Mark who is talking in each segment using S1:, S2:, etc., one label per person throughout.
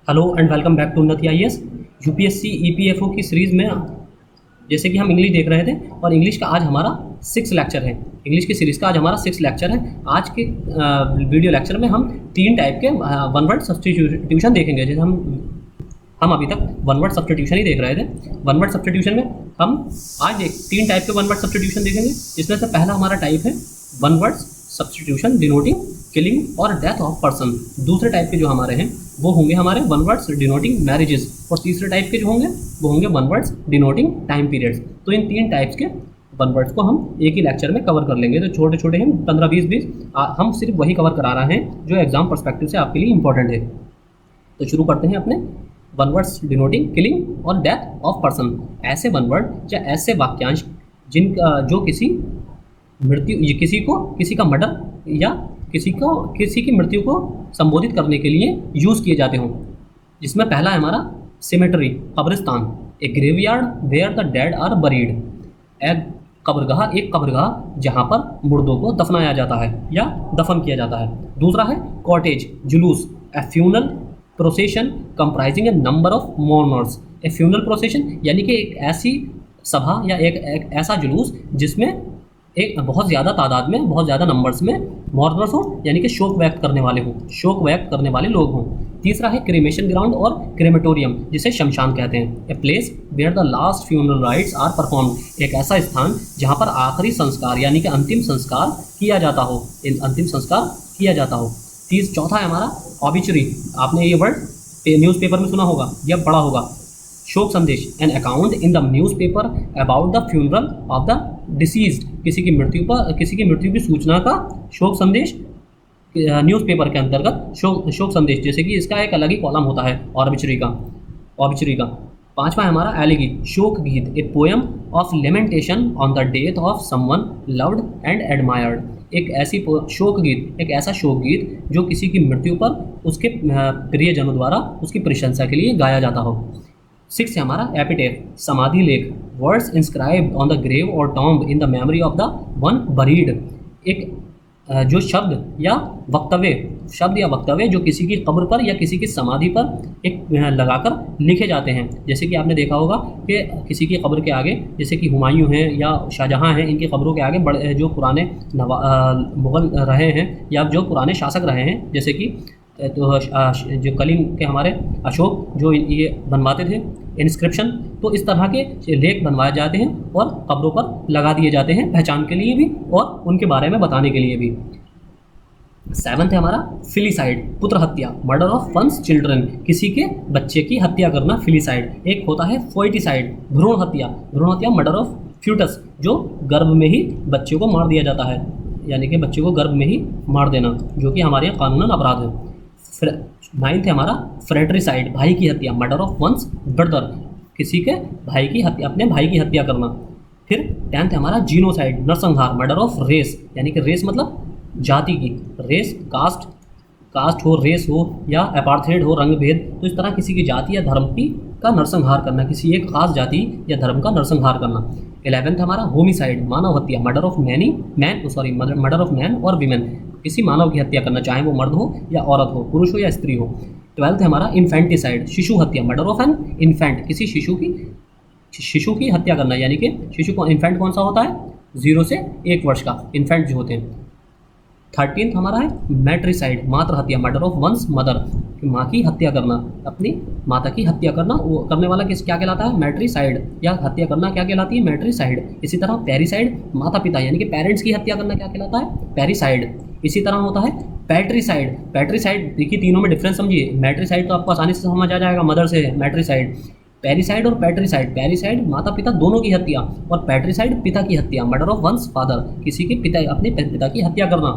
S1: Hello and welcome back to Unnati IAS. UPSC EPFO की series में जैसे कि हम इंग्लिश देख रहे थे और इंग्लिश का आज हमारा 6 लेक्चर है। इंग्लिश की सीरीज़ का आज हमारा 6 लेक्चर है। आज के वीडियो लेक्चर में हम 3 टाइप के वन वर्ड सब्स्टिट्यूशन देखेंगे। जैसे हम अभी तक वन वर्ड सब्स्टिट्यूशन ही देख रहे थे। वन वर्ड सब्स्टिट्यूशन में हम आज 3 टाइप के वन वर्ड सब्स्टिट्यूशन देखेंगे। इसमें से पहला हमारा टाइप है one word substitution denoting killing और डेथ ऑफ पर्सन। दूसरे टाइप के जो हमारे हैं वो होंगे हमारे वन वर्ड्स डिनोटिंग मैरिजेस, और तीसरे टाइप के जो होंगे वो होंगे one words denoting time periods. तो इन 3 टाइप्स के वन वर्ड्स को हम एक ही लेक्चर में कवर कर लेंगे। तो छोटे छोटे हैं 15-20 हम सिर्फ वही कवर करा रहे हैं जो एग्जाम पर्सपेक्टिव से आपके लिए इंपॉर्टेंट है। तो शुरू करते हैं अपने वन वर्ड्स डिनोटिंग किलिंग और डेथ ऑफ पर्सन। ऐसे वन वर्ड या ऐसे वाक्यांश जो किसी का मर्डर या किसी की मृत्यु को संबोधित करने के लिए यूज़ किए जाते हों। जिसमें पहला है हमारा सिमेट्री, कब्रिस्तान, a graveyard where the dead are buried. एक कब्रगाह जहाँ पर मुर्दों को दफनाया जाता है या दफन किया जाता है। दूसरा है कॉटेज, जुलूस, a funeral procession comprising a number of mourners. A funeral procession यानी कि एक ऐसी सभा या एक ऐसा जुलूस जिसमें एक बहुत ज़्यादा तादाद में, बहुत ज़्यादा नंबर्स में मॉर्नर्स हो, यानी कि शोक व्यक्त करने वाले लोग हों। तीसरा है क्रीमेशन ग्राउंड और क्रेमेटोरियम, जिसे शमशान कहते हैं। A place where the last funeral rites are perform, एक ऐसा स्थान जहाँ पर आखिरी संस्कार यानी कि अंतिम संस्कार किया जाता हो। चौथा है हमारा ऑबिचुरी। आपने ये वर्ड न्यूज़पेपर में सुना होगा या पढ़ा होगा। शोक संदेश, an account in the newspaper about the funeral of the deceased, किसी की मृत्यु की सूचना का शोक संदेश न्यूज़पेपर के अंतर्गत शोक संदेश, जैसे कि इसका एक अलग ही कॉलम होता है ऑबिचुरी का। पांचवा है हमारा एलिगी, शोक गीत, a poem of lamentation on the death of someone loved and admired. एक ऐसा शोक गीत जो किसी की मृत्यु पर उसके प्रियजनों द्वारा उसकी प्रशंसा के लिए गाया जाता हो। 6 है हमारा एपिटेफ, समाधि लेख, words inscribed on the grave और tomb in the memory of the one buried. एक जो शब्द या वक्तव्य जो किसी की कब्र पर या किसी की समाधि पर एक लगाकर लिखे जाते हैं। जैसे कि आपने देखा होगा कि किसी की कब्र के आगे, जैसे कि हुमायूं हैं या शाहजहां हैं, इनकी कब्रों के आगे बड़े जो पुराने मुग़ल रहे हैं या जो पुराने शासक रहे हैं, जैसे कि जो कलिंग के हमारे अशोक जो ये बनवाते थे इंस्क्रिप्शन, तो इस तरह के लेख बनवाए जाते हैं और कब्रों पर लगा दिए जाते हैं, पहचान के लिए भी और उनके बारे में बताने के लिए भी। 7 है हमारा फिलिसाइड, पुत्र हत्या, मर्डर ऑफ वंस चिल्ड्रन, किसी के बच्चे की हत्या करना फिलिसाइड। एक होता है फोइटिसाइड, भ्रूण हत्या मर्डर ऑफ फ्यूटस, जो गर्भ में ही बच्चे को मार दिया जाता है, यानी कि बच्चे को गर्भ में ही मार देना, जो कि हमारे यहाँ कानूनन अपराध है। 9 है हमारा फ्रेट्रिसाइड, भाई की हत्या, मर्डर ऑफ वंस ब्रदर, किसी के भाई की हत्या, अपने भाई की हत्या करना। फिर 10 है हमारा जीनोसाइड, नरसंहार, मर्डर ऑफ रेस, यानी कि रेस मतलब जाति की, रेस कास्ट हो, रेस हो या अपार्थेड हो, रंग भेद, तो इस तरह किसी की जाति या धर्म का नरसंहार करना, किसी एक खास जाति या धर्म का नरसंहार करना। 11 हमारा होमिसाइड, मानव हत्या, मर्डर ऑफ मैन और विमेन, किसी मानव की हत्या करना, चाहे वो मर्द हो या औरत हो, पुरुष हो या स्त्री हो। 12 है हमारा इन्फेंटिसाइड, शिशु हत्या, मर्डर ऑफ एन इन्फेंट, किसी शिशु की हत्या करना, यानी कि शिशु को इन्फेंट कौन सा होता है, 0 से 1 वर्ष का इन्फेंट जो होते हैं। 13 हमारा है मैट्रिसाइड, मातृ हत्या, मर्डर ऑफ वंस मदर, माँ की हत्या करना, अपनी माता की हत्या करना, वो करने वाला क्या कहलाता है, मैट्रिसाइड, या हत्या करना क्या कहलाती है, मैट्रिसाइड। इसी तरह पैरिसाइड, माता पिता यानी कि पेरेंट्स की हत्या करना क्या कहलाता है, पैरिसाइड। इसी तरह होता है पैट्रिसाइड, देखिए तीनों में डिफरेंस समझिए। मैट्रिसाइड तो आपको आसानी से समझ आ जाएगा, मदर से है मैट्रिसाइड। पैरिसाइड और पैट्रिसाइड माता पिता दोनों की हत्या, और पैट्रिसाइड पिता की हत्या, मर्डर ऑफ वंस फादर, किसी के अपने पिता की हत्या करना।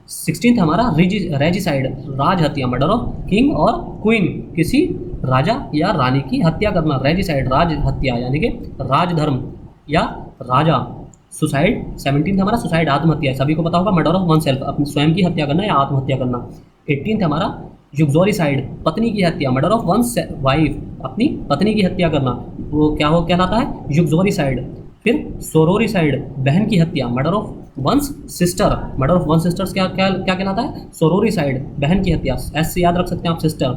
S1: 16 हमारा रेजिसाइड, राज हत्या, मर्डर ऑफ किंग और क्वीन, किसी राजा या रानी की हत्या करना, रेजिसाइड राज हत्या, यानी कि राजधर्म या राजा। सुसाइड 17 हमारा सुसाइड, आत्महत्या, सभी को पता होगा, मर्डर ऑफ वन सेल्फ, अपनी स्वयं की हत्या करना या आत्महत्या करना। 18 हमारा युक्सोरिसाइड, पत्नी की हत्या, मर्डर ऑफ वंस वाइफ, अपनी पत्नी की हत्या करना, वो कहलाता है युक्सोरिसाइड। फिर सोरोरिसाइड, बहन की हत्या, मर्डर ऑफ वंस सिस्टर, क्या कहलाता है, सोरोरिसाइड, बहन की हत्या, एस से याद रख सकते हैं आप, सिस्टर।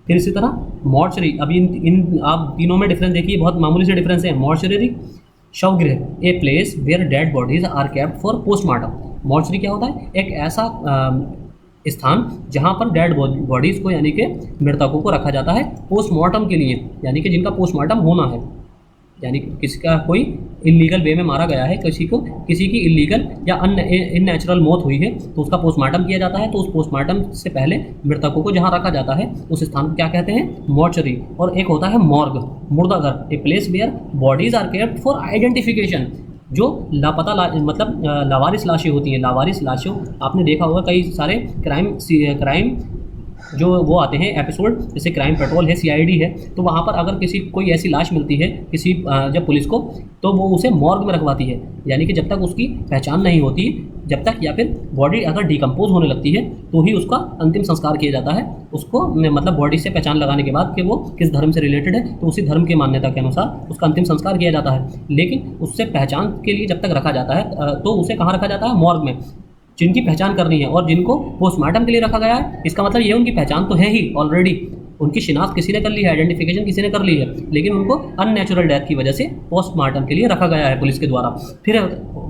S1: फिर इसी तरह मॉर्चरी, अभी इन आप तीनों में डिफरेंस देखिए, बहुत मामूली से डिफरेंस है। मॉर्चरी शवगृह, a place where dead bodies are kept for postmortem. Mortuary क्या होता है? एक ऐसा स्थान जहाँ पर डेड बॉडीज़ को यानी कि मृतकों को रखा जाता है पोस्टमार्टम के लिए, यानी कि जिनका पोस्टमार्टम होना है, यानी कि किसी का कोई इलीगल वे में मारा गया है, किसी की इलीगल या इननेचुरल मौत हुई है तो उसका पोस्टमार्टम किया जाता है। तो उस पोस्टमार्टम से पहले मृतकों को जहाँ रखा जाता है उस स्थान को क्या कहते हैं? मॉर्चरी। और एक होता है मॉर्ग, मुर्दाघर, a place where bodies are kept for identification, जो लापता मतलब लावारिस लाशें होती हैं। लावारिस लाशों, आपने देखा होगा कई सारे क्राइम जो वो आते हैं एपिसोड, जैसे क्राइम पेट्रोल है, सीआईडी है, तो वहाँ पर अगर कोई ऐसी लाश मिलती है जब पुलिस को, तो वो उसे मॉर्ग में रखवाती है, यानी कि जब तक उसकी पहचान नहीं होती, जब तक, या फिर बॉडी अगर डिकम्पोज होने लगती है तो ही उसका अंतिम संस्कार किया जाता है। उसको मतलब बॉडी से पहचान लगाने के बाद कि वो किस धर्म से रिलेटेड है, तो उसी धर्म की मान्यता के अनुसार उसका अंतिम संस्कार किया जाता है। लेकिन उससे पहचान के लिए जब तक रखा जाता है तो उसे कहाँ रखा जाता है? मॉर्ग में। जिनकी पहचान करनी है और जिनको पोस्टमार्टम के लिए रखा गया है, इसका मतलब ये उनकी पहचान तो है ही ऑलरेडी, उनकी शिनाख्त किसी ने कर ली है, आइडेंटिफिकेशन किसी ने कर ली है, लेकिन उनको अननेचुरल डेथ की वजह से पोस्टमार्टम के लिए रखा गया है पुलिस के द्वारा। फिर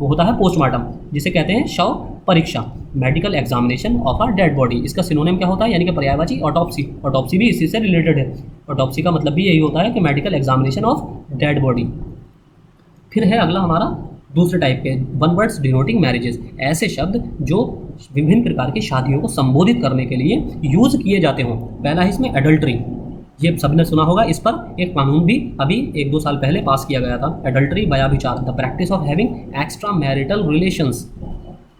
S1: होता है पोस्टमार्टम, जिसे कहते हैं शव परीक्षा, medical examination of a dead body. इसका सिनोनिम क्या होता है? यानी कि पर्यायवाची ऑटोप्सी। ऑटोप्सी भी इसी से रिलेटेड है। ऑटोप्सी का मतलब भी यही होता है कि medical examination of dead body. फिर है अगला हमारा दूसरे टाइप के वन वर्ड्स डिनोटिंग मैरिजेस, ऐसे शब्द जो विभिन्न प्रकार की शादियों को संबोधित करने के लिए यूज किए जाते हों। पहला है इसमें एडल्ट्री, ये सबने सुना होगा, इस पर एक कानून भी अभी 1-2 साल पहले पास किया गया था। एडल्ट्री, व्यभिचार, the practice of having extra marital relations.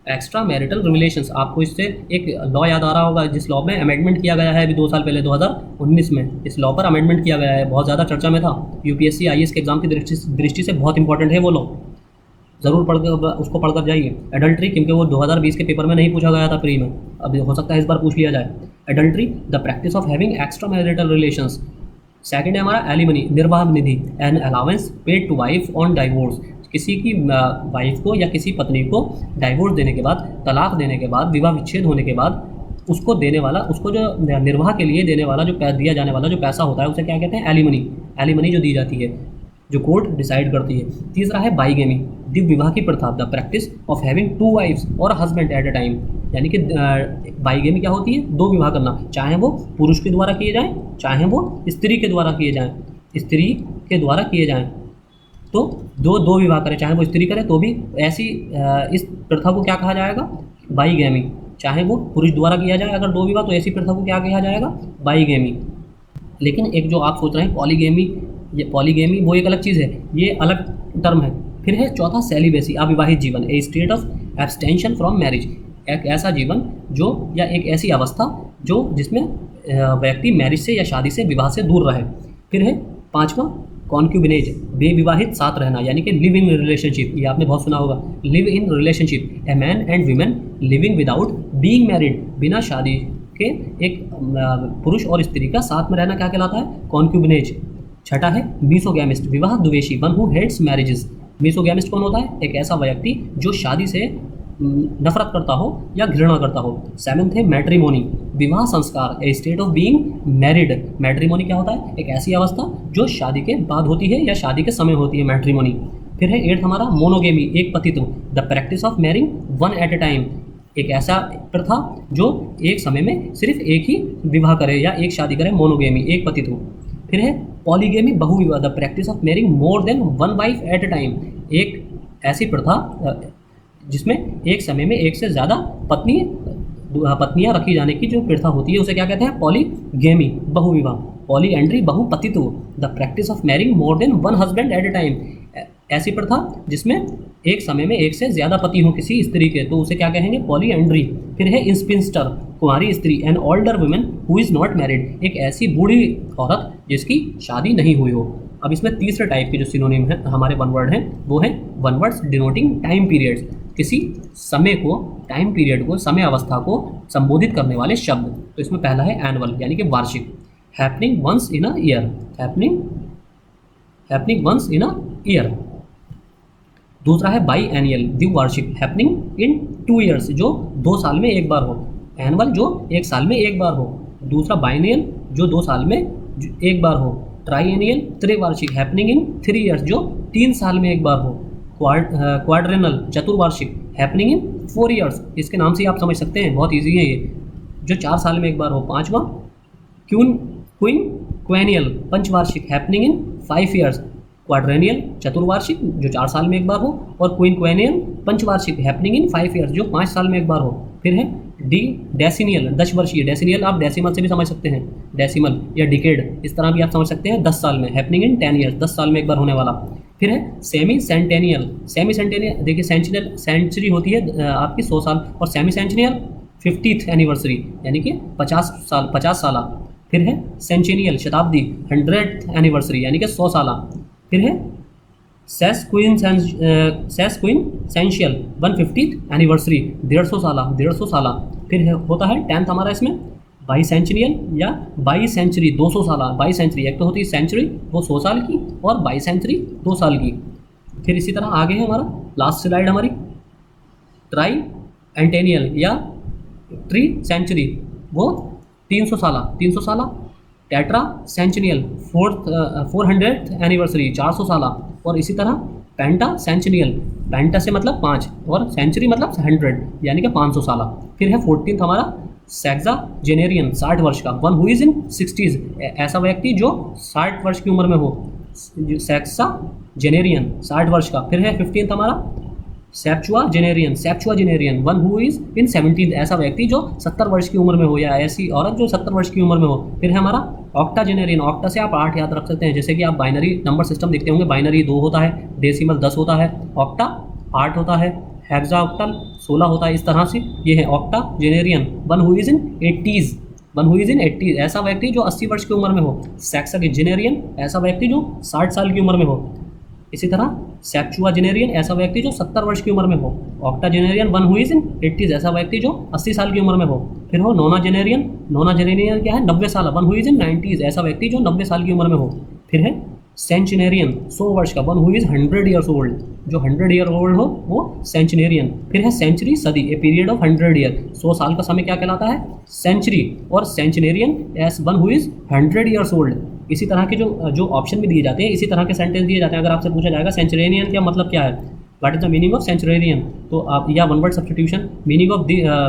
S1: Extra marital relations, आपको इससे एक लॉ याद आ रहा होगा जिस लॉ में अमेंडमेंट किया गया है अभी 2 साल पहले 2019 में। इस लॉ पर अमेंडमेंट किया गया है, बहुत ज़्यादा चर्चा में था, यूपीएससी आईएएस के एग्जाम की दृष्टि से बहुत इंपॉर्टेंट है वो लॉ, ज़रूर उसको पढ़कर जाइए। एडल्ट्री, क्योंकि वो 2020 के पेपर में नहीं पूछा गया था प्री में, अब हो सकता है इस बार पूछ लिया जाए। Adultery, the practice of having extra marital relations. Second है हमारा एलिमनी, निर्वाह निधि, an allowance paid to wife on divorce. किसी की वाइफ को या किसी पत्नी को डाइवोर्स देने के बाद, तलाक देने के बाद, विवाह विच्छेद होने के बाद उसको देने वाला, उसको जो निर्वाह के लिए देने वाला, जो दिया जाने वाला जो पैसा होता है उसे क्या कहते हैं? एलिमनी। एलिमनी जो दी जाती है, जो कोर्ट डिसाइड करती है। तीसरा है बाईगेमी, द्विविवाह विवाह की प्रथा, the practice of having 2 wives और हस्बैंड एट अ टाइम। यानी कि बाईगेमी क्या होती है? 2 विवाह करना, चाहे वो पुरुष के द्वारा किए जाएं, चाहे वो स्त्री के द्वारा किए जाएं। स्त्री के द्वारा किए जाएं तो दो विवाह करें, चाहे वो स्त्री करे तो भी ऐसी इस प्रथा को क्या कहा जाएगा? बाईगेमी। चाहे वो पुरुष द्वारा किया जाए अगर 2 विवाह, तो ऐसी प्रथा को क्या कहा जाएगा? बाईगेमी। लेकिन एक जो आप सोच रहे हैं पॉलीगेमी, ये पॉलीगेमी वो एक अलग चीज़ है, ये अलग टर्म है। फिर है चौथा सेलिबेसी, अविवाहित जीवन, a state of abstention from marriage. एक ऐसा जीवन जो, या एक ऐसी अवस्था जो जिसमें व्यक्ति मैरिज से या शादी से, विवाह से दूर रहे। फिर है 5वां कॉन्क्यूबिनेज, बेविवाहित साथ रहना, यानी कि लिव इन रिलेशनशिप। ये आपने बहुत सुना होगा, live in relationship, a man and women living without being married, बिना शादी के एक पुरुष और स्त्री का साथ में रहना क्या कहलाता है? कॉन्क्यूबिनेज। छठा है मीसोगैमिस्ट, विवाह द्वेषी, वन हु हेट्स मैरिजेस। मीसोगैमिस्ट कौन होता है? एक ऐसा व्यक्ति जो शादी से नफरत करता हो या घृणा करता हो। 7th है मैट्रिमोनी, विवाह संस्कार, a state of being married. Matrimony क्या होता है? एक ऐसी अवस्था जो शादी के बाद होती है या शादी के समय होती है, मैट्रिमोनी। फिर है 8th हमारा मोनोगेमी, एक पतित्व, the practice of marrying one at a time. एक ऐसा प्रथा जो एक समय में सिर्फ एक ही विवाह करे या एक शादी करे, मोनोगेमी, एक पतित्व। फिर है पॉलीगेमी, बहुविवाह, the practice of marrying more than 1 wife at a time. एक ऐसी प्रथा जिसमें एक समय में एक से ज़्यादा पत्नियां रखी जाने की जो प्रथा होती है उसे क्या कहते हैं? पॉलीगेमी, बहुविवाह। पॉली एंड्री, बहुपतित्व, the practice of marrying more than 1 husband at a time. ऐसी प्रथा जिसमें एक समय में एक से ज़्यादा पति हो किसी स्त्री के, तो उसे क्या कहेंगे? Polyandry. फिर है इंस्पिंस्टर, कुंवारी स्त्री, an older women who is not married, एक ऐसी बूढ़ी औरत जिसकी शादी नहीं हुई हो। अब इसमें तीसरे टाइप के जो सिनोनिम है हमारे वन वर्ड हैं वो हैं one words denoting time periods, किसी समय को, टाइम पीरियड को, समय अवस्था को संबोधित करने वाले शब्द। तो इसमें पहला है एनुअल, यानी कि वार्षिक, happening once in a year, happening once in a year. दूसरा है बाई एनियल, द्विवार्षिक, हैपनिंग इन 2 ईयर्स, जो 2 साल में एक बार हो। एनुअल जो 1 साल में एक बार हो। दूसरा बाइनियल, जो 2 साल में एक बार हो। ट्राइएनियल त्रिवार्षिक हैपनिंग इन 3 ईयर्स जो 3 साल में एक बार हो। क्वाड्रेनल चतुर्वार्षिक हैपनिंग इन 4 ईयर्स, इसके नाम से ही आप समझ सकते हैं, बहुत ईजी है ये, जो 4 साल में एक बार हो। 5वां क्विनक्वेनियल पंचवार्षिक हैपनिंग इन 5 ईयर्स। क्वाड्रेनियल चतुर्वार्षिक जो 4 साल में एक बार हो, और क्विनक्वेनियल पंचवार्षिक हैपनिंग इन 5 ईयर्स जो 5 साल में एक बार हो। फिर है डेसिनियल 10 वर्षीय। डेसिनियल आप डेसिमल से भी समझ सकते हैं, डेसिमल या डिकेड, इस तरह भी आप समझ सकते हैं, 10 साल में, हैपनिंग इन 10 ईयर्स, 10 साल में एक बार होने वाला। फिर है सेमी सेंटेनियल। सेमी सेंटेनियल देखिए, सेंचुरी होती है आपकी 100 साल, और सेमी सेंचुरियल 50th एनिवर्सरी यानी कि 50 साल, 50 साल। फिर है सेंचुरियल शताब्दी 100th एनिवर्सरी यानी कि 100 साल। फिर है सेस्क्विनसेंशियल 150th एनिवर्सरी 150 साल, 150 साल। फिर है होता है 10th हमारा इसमें बाईसेंचुरियल या बाई सेंचुरी 200 साल। बाई सेंचुरी एक तो होती है सेंचुरी वो 100 साल की, और बाई सेंचुरी 2 साल की। फिर इसी तरह आगे है हमारा लास्ट स्लाइड हमारी, ट्राई एंटेनियल या ट्री सेंचुरी वो 300 साल, 300 साल। टेट्रा सेंचुरियल 400th एनिवर्सरी 400 साल। और इसी तरह पेंटा सेंचुरियल, पेंटा से मतलब 5 और सेंचुरी मतलब 100 यानी कि 500 साल। फिर है 14th हमारा सेक्साजेनेरियन 60 वर्ष का, one who is in 60s, ऐसा व्यक्ति जो 60 वर्ष की उम्र में हो, सेक्साजेनेरियन 60 वर्ष का। फिर है 15th हमारा सेप्चुआजेनेरियन वन हु इज इन 70, ऐसा व्यक्ति जो 70 वर्ष की उम्र में हो, या ऐसी औरत जो 70 वर्ष की उम्र में हो। फिर है हमारा ऑक्टाजेनेरियन, ऑक्टा से आप 8 याद रख सकते हैं, जैसे कि आप बाइनरी नंबर सिस्टम देखते होंगे, बाइनरी 2 होता है, डेसिमल 10 होता है, ऑक्टा 8 होता है, हेक्साऑक्टल 16 होता है, इस तरह से ये है octogenarian. One who is in 80s, one who is in 80s, ऐसा व्यक्ति जो 80 वर्ष की उम्र में हो। सेक्साजेनेरियन, ऐसा व्यक्ति जो 60 साल की उम्र में हो। इसी तरह सेप्चुआजेनेरियन, ऐसा व्यक्ति जो 70 वर्ष की उम्र में हो। Octogenarian one who is in 80s, ऐसा व्यक्ति जो 80 साल की उम्र में हो। फिर हो नोनाजेनेरियन, नोनाजेनेरियन क्या है 90 साल, one who is in 90s, ऐसा व्यक्ति जो 90 साल की उम्र में हो। फिर है सेंचुनेरियन 100 वर्ष का, one who is 100 years old, जो 100 ईयर ओल्ड हो वो सेंचुनेरियन। फिर है सेंचुरी सदी, ए पीरियड ऑफ 100 ईयर, 100 साल का समय क्या कहलाता है सेंचुरी। और centenarian as one who is 100 years old. इसी तरह के जो ऑप्शन भी दिए जाते हैं, इसी तरह के सेंटेंस दिए जाते हैं। अगर आपसे पूछा जाएगा सेंचुरेरियन का मतलब क्या है, what is the meaning of centenarian, तो आप या one word substitution, meaning of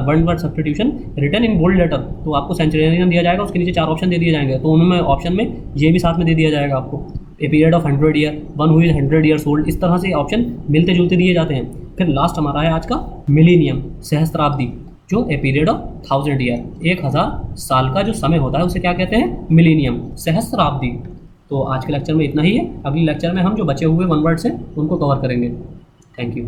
S1: one word substitution written in bold letter, तो आपको सेंचुरेरियन दिया जाएगा, उसके नीचे 4 ऑप्शन दे दिए जाएंगे, तो उनमें ऑप्शन में ये भी साथ में दे दिया जाएगा आपको, a period of 100 year, one who is 100 years old, इस तरह से ऑप्शन मिलते जुलते दिए जाते हैं। फिर लास्ट हमारा है आज का मिलेनियम, सहस्त्राब्दी, जो ए पीरियड ऑफ 1000 ईयर, 1000 साल का जो समय होता है उसे क्या कहते हैं मिलेनियम, सहस्त्राब्दी। तो आज के लेक्चर में इतना ही है, अगले लेक्चर में हम जो बचे हुए वन वर्ड्स हैं उनको कवर करेंगे। Thank you.